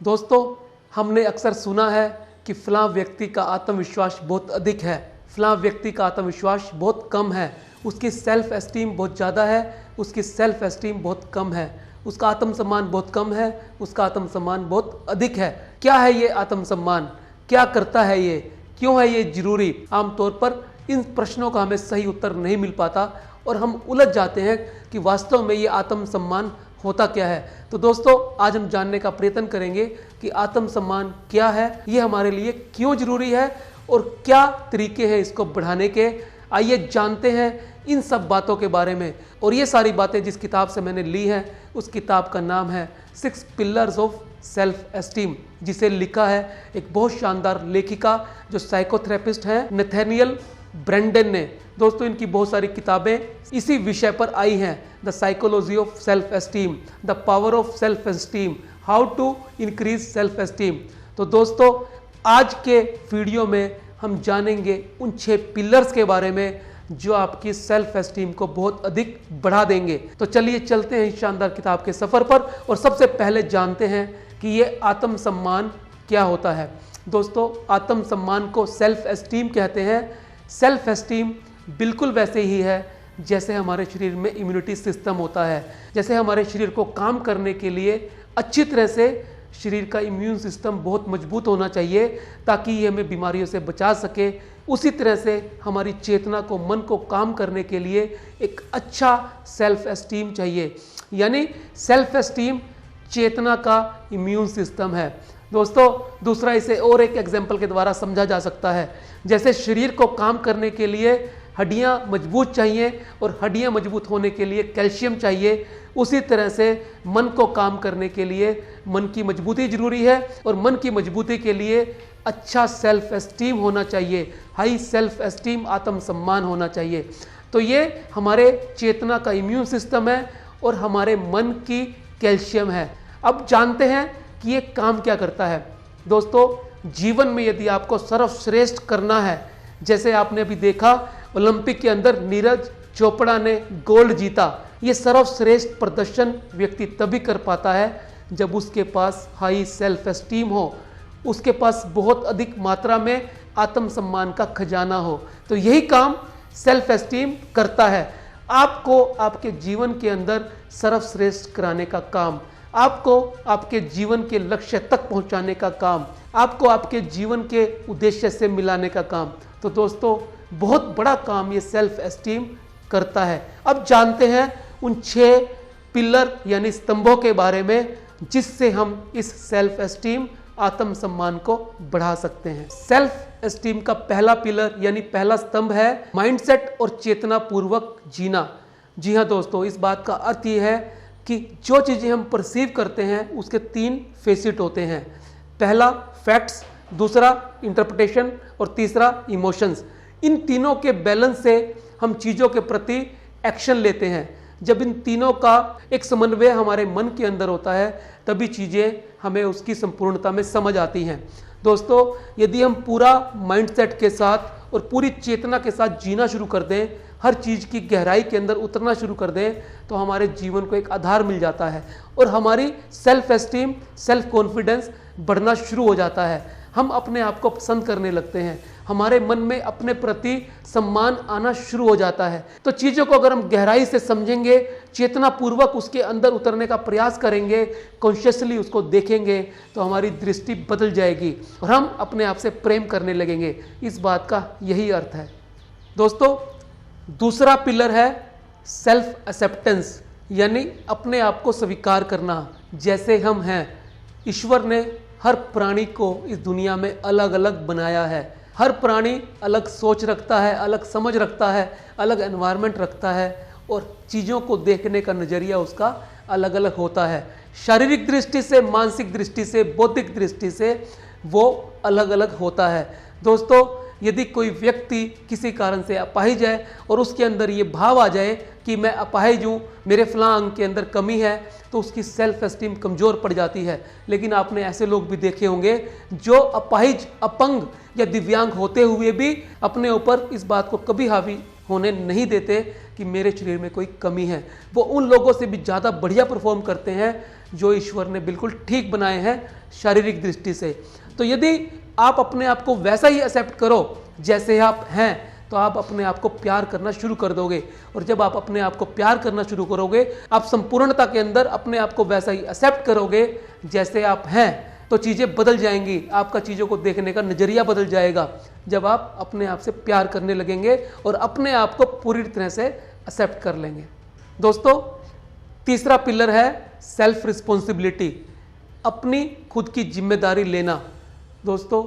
दोस्तों, हमने अक्सर सुना है कि फलां व्यक्ति का आत्मविश्वास बहुत अधिक है, फलां व्यक्ति का आत्मविश्वास बहुत कम है, उसकी सेल्फ एस्टीम बहुत ज़्यादा है, उसकी सेल्फ एस्टीम बहुत कम है, उसका आत्मसम्मान बहुत कम है, उसका आत्मसम्मान बहुत अधिक है। क्या है ये आत्मसम्मान? क्या करता है ये? क्यों है ये जरूरी? आमतौर पर इन प्रश्नों का हमें सही उत्तर नहीं मिल पाता और हम उलझ जाते हैं कि वास्तव में ये आत्मसम्मान होता क्या है। तो दोस्तों, आज हम जानने का प्रयत्न करेंगे कि आत्मसम्मान क्या है, ये हमारे लिए क्यों जरूरी है और क्या तरीके हैं इसको बढ़ाने के। आइए जानते हैं इन सब बातों के बारे में। और ये सारी बातें जिस किताब से मैंने ली हैं, उस किताब का नाम है 6 पिलर्स ऑफ सेल्फ एस्टीम, जिसे लिखा है एक बहुत शानदार लेखिका जो साइकोथेरेपिस्ट हैं, नथेनियल ब्रेंडन ने। दोस्तों, इनकी बहुत सारी किताबें इसी विषय पर आई हैं। The psychology of self esteem, the power of self esteem, how to increase self esteem. तो दोस्तों, आज के वीडियो में हम जानेंगे उन 6 पिलर्स के बारे में जो आपकी सेल्फ एस्टीम को बहुत अधिक बढ़ा देंगे। तो चलिए चलते हैं इस शानदार किताब के सफ़र पर और सबसे पहले जानते हैं कि ये आत्मसम्मान क्या होता है। दोस्तों, आत्मसम्मान को सेल्फ एस्टीम कहते हैं। सेल्फ एस्टीम बिल्कुल वैसे ही है जैसे हमारे शरीर में इम्यूनिटी सिस्टम होता है। जैसे हमारे शरीर को काम करने के लिए अच्छी तरह से शरीर का इम्यून सिस्टम बहुत मजबूत होना चाहिए ताकि ये हमें बीमारियों से बचा सके, उसी तरह से हमारी चेतना को, मन को काम करने के लिए एक अच्छा सेल्फ एस्टीम चाहिए। यानी सेल्फ एस्टीम चेतना का इम्यून सिस्टम है। दोस्तों, दूसरा इसे और एक एग्जाम्पल के द्वारा समझा जा सकता है। जैसे शरीर को काम करने के लिए हड्डियां मजबूत चाहिए और हड्डियां मजबूत होने के लिए कैल्शियम चाहिए, उसी तरह से मन को काम करने के लिए मन की मजबूती जरूरी है और मन की मजबूती के लिए अच्छा सेल्फ एस्टीम होना चाहिए, हाई सेल्फ एस्टीम, आत्मसम्मान होना चाहिए। तो ये हमारे चेतना का इम्यून सिस्टम है और हमारे मन की कैल्शियम है। अब जानते हैं कि ये काम क्या करता है। दोस्तों, जीवन में यदि आपको सर्वश्रेष्ठ करना है, जैसे आपने अभी देखा ओलंपिक के अंदर नीरज चोपड़ा ने गोल्ड जीता, ये सर्वश्रेष्ठ प्रदर्शन व्यक्ति तभी कर पाता है जब उसके पास हाई सेल्फ एस्टीम हो, उसके पास बहुत अधिक मात्रा में आत्मसम्मान का खजाना हो। तो यही काम सेल्फ एस्टीम करता है, आपको आपके जीवन के अंदर सर्वश्रेष्ठ कराने का काम, आपको आपके जीवन के लक्ष्य तक पहुंचाने का काम, आपको आपके जीवन के उद्देश्य से मिलाने का काम। तो दोस्तों, बहुत बड़ा काम ये सेल्फ एस्टीम करता है। अब जानते हैं उन 6 पिलर यानी स्तंभों के बारे में जिससे हम इस सेल्फ एस्टीम, आत्मसम्मान को बढ़ा सकते हैं। सेल्फ एस्टीम का पहला पिलर यानी पहला स्तंभ है माइंडसेट और चेतना पूर्वक जीना। जी हाँ दोस्तों, इस बात का अर्थ ये है कि जो चीज़ें हम परसीव करते हैं उसके 3 फेसिट होते हैं। पहला फैक्ट्स, दूसरा इंटरप्रिटेशन और तीसरा इमोशंस। इन तीनों के बैलेंस से हम चीज़ों के प्रति एक्शन लेते हैं। जब इन तीनों का एक समन्वय हमारे मन के अंदर होता है तभी चीज़ें हमें उसकी संपूर्णता में समझ आती हैं। दोस्तों, यदि हम पूरा माइंडसेट के साथ और पूरी चेतना के साथ जीना शुरू कर दें, हर चीज़ की गहराई के अंदर उतरना शुरू कर दें, तो हमारे जीवन को एक आधार मिल जाता है और हमारी सेल्फ एस्टीम, सेल्फ कॉन्फिडेंस बढ़ना शुरू हो जाता है। हम अपने आप को पसंद करने लगते हैं, हमारे मन में अपने प्रति सम्मान आना शुरू हो जाता है। तो चीज़ों को अगर हम गहराई से समझेंगे, चेतना पूर्वक उसके अंदर उतरने का प्रयास करेंगे, कॉन्शियसली उसको देखेंगे, तो हमारी दृष्टि बदल जाएगी और हम अपने आप से प्रेम करने लगेंगे। इस बात का यही अर्थ है। दोस्तों, दूसरा पिलर है सेल्फ एक्सेप्टेंस यानी अपने आप को स्वीकार करना जैसे हम हैं। ईश्वर ने हर प्राणी को इस दुनिया में अलग अलग बनाया है। हर प्राणी अलग सोच रखता है, अलग समझ रखता है, अलग एनवायरनमेंट रखता है और चीज़ों को देखने का नज़रिया उसका अलग अलग होता है। शारीरिक दृष्टि से, मानसिक दृष्टि से, बौद्धिक दृष्टि से वो अलग अलग होता है। दोस्तों, यदि कोई व्यक्ति किसी कारण से अपाहिज है और उसके अंदर ये भाव आ जाए कि मैं अपाहिज हूँ, मेरे फलां अंग के अंदर कमी है, तो उसकी सेल्फ एस्टीम कमज़ोर पड़ जाती है। लेकिन आपने ऐसे लोग भी देखे होंगे जो अपाहिज, अपंग या दिव्यांग होते हुए भी अपने ऊपर इस बात को कभी हावी होने नहीं देते कि मेरे शरीर में कोई कमी है। वो उन लोगों से भी ज़्यादा बढ़िया परफॉर्म करते हैं जो ईश्वर ने बिल्कुल ठीक बनाए हैं शारीरिक दृष्टि से। तो यदि आप अपने आप को वैसा ही एक्सेप्ट करो जैसे आप हैं, तो आप अपने आप को प्यार करना शुरू कर दोगे। और जब आप अपने आप को प्यार करना शुरू करोगे, आप संपूर्णता के अंदर अपने आप को वैसा ही एक्सेप्ट करोगे जैसे आप हैं, तो चीज़ें बदल जाएंगी। आपका चीज़ों को देखने का नज़रिया बदल जाएगा जब आप अपने आप से प्यार करने लगेंगे और अपने आप को पूरी तरह से एक्सेप्ट कर लेंगे। दोस्तों, तीसरा पिलर है सेल्फ रिस्पॉन्सिबिलिटी, अपनी खुद की जिम्मेदारी लेना। दोस्तों,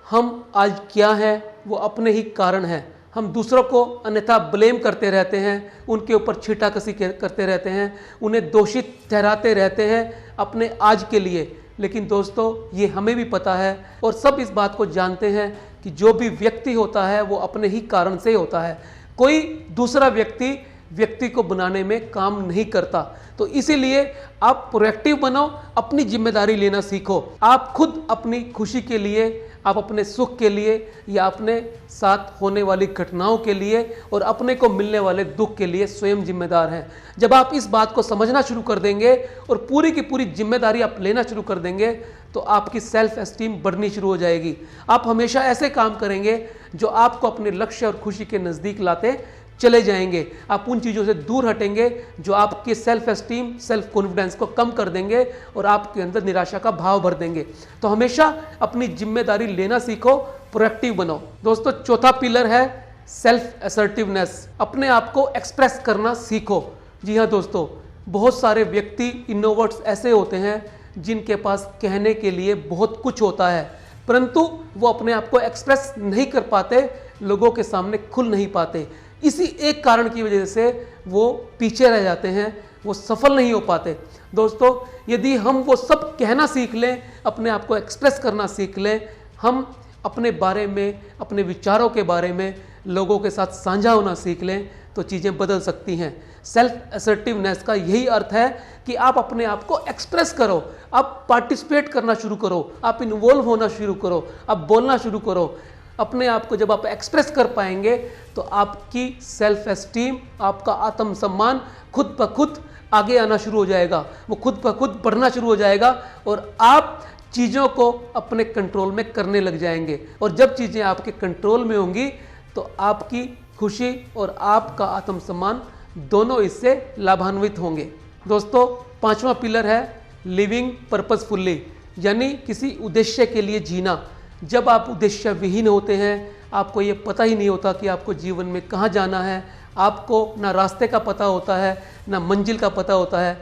हम आज क्या हैं वो अपने ही कारण हैं। हम दूसरों को अन्यथा ब्लेम करते रहते हैं, उनके ऊपर छींटाकशी करते रहते हैं, उन्हें दोषित ठहराते रहते हैं अपने आज के लिए। लेकिन दोस्तों, ये हमें भी पता है और सब इस बात को जानते हैं कि जो भी व्यक्ति होता है वो अपने ही कारण से होता है। कोई दूसरा व्यक्ति को बनाने में काम नहीं करता। तो इसीलिए आप प्रोएक्टिव बनो, अपनी जिम्मेदारी लेना सीखो। आप खुद अपनी खुशी के लिए, आप अपने सुख के लिए या अपने साथ होने वाली घटनाओं के लिए और अपने को मिलने वाले दुख के लिए स्वयं जिम्मेदार हैं। जब आप इस बात को समझना शुरू कर देंगे और पूरी की पूरी जिम्मेदारी आप लेना शुरू कर देंगे, तो आपकी सेल्फ एस्टीम बढ़नी शुरू हो जाएगी। आप हमेशा ऐसे काम करेंगे जो आपको अपने लक्ष्य और खुशी के नज़दीक लाते चले जाएंगे। आप उन चीज़ों से दूर हटेंगे जो आपके सेल्फ एस्टीम, सेल्फ कॉन्फिडेंस को कम कर देंगे और आपके अंदर निराशा का भाव भर देंगे। तो हमेशा अपनी जिम्मेदारी लेना सीखो, प्रोएक्टिव बनो। दोस्तों, चौथा पिलर है सेल्फ असर्टिवनेस, अपने आप को एक्सप्रेस करना सीखो। जी हाँ दोस्तों, बहुत सारे व्यक्ति, इनोवर्ट्स ऐसे होते हैं जिनके पास कहने के लिए बहुत कुछ होता है, परंतु वो अपने आप को एक्सप्रेस नहीं कर पाते, लोगों के सामने खुल नहीं पाते। इसी एक कारण की वजह से वो पीछे रह जाते हैं, वो सफल नहीं हो पाते। दोस्तों, यदि हम वो सब कहना सीख लें, अपने आप को एक्सप्रेस करना सीख लें, हम अपने बारे में, अपने विचारों के बारे में लोगों के साथ साझा होना सीख लें, तो चीज़ें बदल सकती हैं। सेल्फ असर्टिवनेस का यही अर्थ है कि आप अपने आप को एक्सप्रेस करो, आप पार्टिसिपेट करना शुरू करो, आप इन्वॉल्व होना शुरू करो, आप बोलना शुरू करो। अपने आप को जब आप एक्सप्रेस कर पाएंगे तो आपकी सेल्फ एस्टीम, आपका आत्मसम्मान खुद ब खुद आगे आना शुरू हो जाएगा, वो खुद ब खुद बढ़ना शुरू हो जाएगा और आप चीज़ों को अपने कंट्रोल में करने लग जाएंगे। और जब चीज़ें आपके कंट्रोल में होंगी तो आपकी खुशी और आपका आत्मसम्मान दोनों इससे लाभान्वित होंगे। दोस्तों, पांचवा पिलर है लिविंग पर्पसफुली, यानी किसी उद्देश्य के लिए जीना। जब आप उद्देश्य विहीन होते हैं, आपको ये पता ही नहीं होता कि आपको जीवन में कहाँ जाना है, आपको ना रास्ते का पता होता है, ना मंजिल का पता होता है,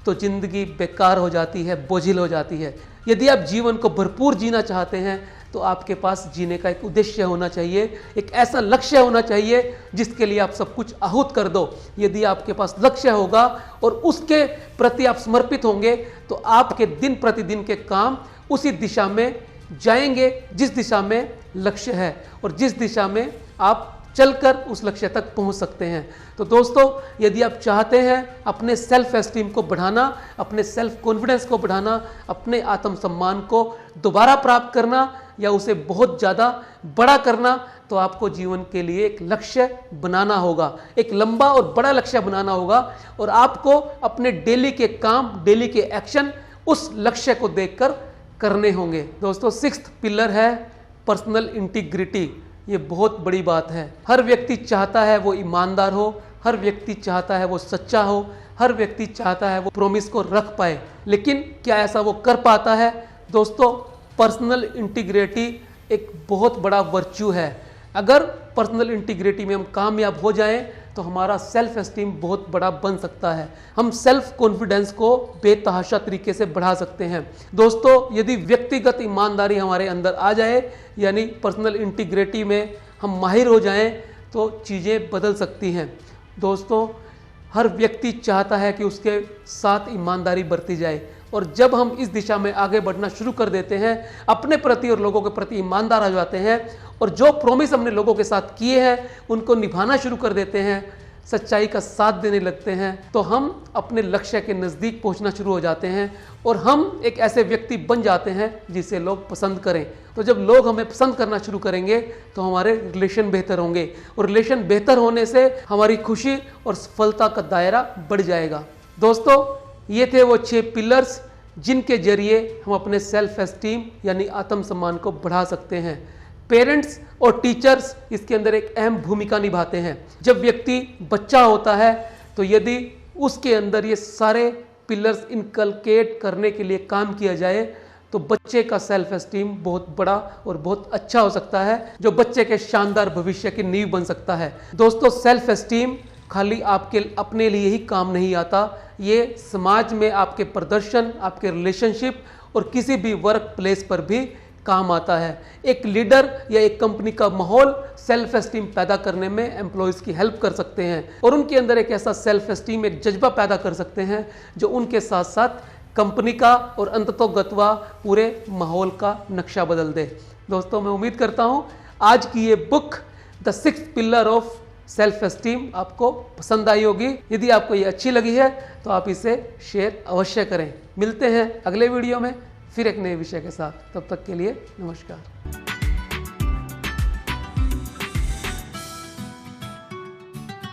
तो ज़िंदगी बेकार हो जाती है, बोझिल हो जाती है। यदि आप जीवन को भरपूर जीना चाहते हैं तो आपके पास जीने का एक उद्देश्य होना चाहिए, एक ऐसा लक्ष्य होना चाहिए जिसके लिए आप सब कुछ आहूत कर दो। यदि आपके पास लक्ष्य होगा और उसके प्रति आप समर्पित होंगे तो आपके दिन प्रतिदिन के काम उसी दिशा में जाएंगे जिस दिशा में लक्ष्य है और जिस दिशा में आप चलकर उस लक्ष्य तक पहुंच सकते हैं। तो दोस्तों, यदि आप चाहते हैं अपने सेल्फ एस्टीम को बढ़ाना, अपने सेल्फ कॉन्फिडेंस को बढ़ाना, अपने आत्मसम्मान को दोबारा प्राप्त करना या उसे बहुत ज़्यादा बड़ा करना, तो आपको जीवन के लिए एक लक्ष्य बनाना होगा, एक लंबा और बड़ा लक्ष्य बनाना होगा और आपको अपने डेली के काम, डेली के एक्शन उस लक्ष्य को देखकर करने होंगे। दोस्तों, सिक्स्थ पिलर है पर्सनल इंटीग्रिटी। ये बहुत बड़ी बात है। हर व्यक्ति चाहता है वो ईमानदार हो, हर व्यक्ति चाहता है वो सच्चा हो, हर व्यक्ति चाहता है वो प्रॉमिस को रख पाए, लेकिन क्या ऐसा वो कर पाता है? दोस्तों, पर्सनल इंटीग्रिटी एक बहुत बड़ा वर्च्यू है। अगर पर्सनल इंटीग्रिटी में हम कामयाब हो जाएं तो हमारा सेल्फ एस्टीम बहुत बड़ा बन सकता है, हम सेल्फ कॉन्फिडेंस को बेतहाशा तरीके से बढ़ा सकते हैं। दोस्तों, यदि व्यक्तिगत ईमानदारी हमारे अंदर आ जाए, यानी पर्सनल इंटीग्रिटी में हम माहिर हो जाएं, तो चीज़ें बदल सकती हैं। दोस्तों, हर व्यक्ति चाहता है कि उसके साथ ईमानदारी बरती जाए और जब हम इस दिशा में आगे बढ़ना शुरू कर देते हैं, अपने प्रति और लोगों के प्रति ईमानदार हो जाते हैं और जो प्रॉमिस हमने लोगों के साथ किए हैं उनको निभाना शुरू कर देते हैं, सच्चाई का साथ देने लगते हैं तो हम अपने लक्ष्य के नज़दीक पहुंचना शुरू हो जाते हैं और हम एक ऐसे व्यक्ति बन जाते हैं जिसे लोग पसंद करें। तो जब लोग हमें पसंद करना शुरू करेंगे तो हमारे रिलेशन बेहतर होंगे और रिलेशन बेहतर होने से हमारी खुशी और सफलता का दायरा बढ़ जाएगा। दोस्तों, ये थे वो 6 पिलर्स जिनके जरिए हम अपने सेल्फ एस्टीम यानी आत्मसम्मान को बढ़ा सकते हैं। पेरेंट्स और टीचर्स इसके अंदर एक अहम भूमिका निभाते हैं। जब व्यक्ति बच्चा होता है तो यदि उसके अंदर ये सारे पिलर्स इनकलकेट करने के लिए काम किया जाए तो बच्चे का सेल्फ एस्टीम बहुत बड़ा और बहुत अच्छा हो सकता है, जो बच्चे के शानदार भविष्य की नींव बन सकता है। दोस्तों, सेल्फ एस्टीम खाली आपके अपने लिए ही काम नहीं आता, ये समाज में आपके प्रदर्शन, आपके रिलेशनशिप और किसी भी वर्क प्लेस पर भी काम आता है। एक लीडर या एक कंपनी का माहौल सेल्फ एस्टीम पैदा करने में एम्प्लॉयज़ की हेल्प कर सकते हैं और उनके अंदर एक ऐसा सेल्फ एस्टीम, एक जज्बा पैदा कर सकते हैं जो उनके साथ साथ कंपनी का और अंततोगत्वा पूरे माहौल का नक्शा बदल दे। दोस्तों, मैं उम्मीद करता हूँ आज की ये book the 6th pillar of self esteem आपको पसंद आई होगी। यदि आपको ये अच्छी लगी है तो आप इसे शेयर अवश्य करें। मिलते हैं अगले वीडियो में फिर एक नए विषय के साथ। तब तक के लिए नमस्कार।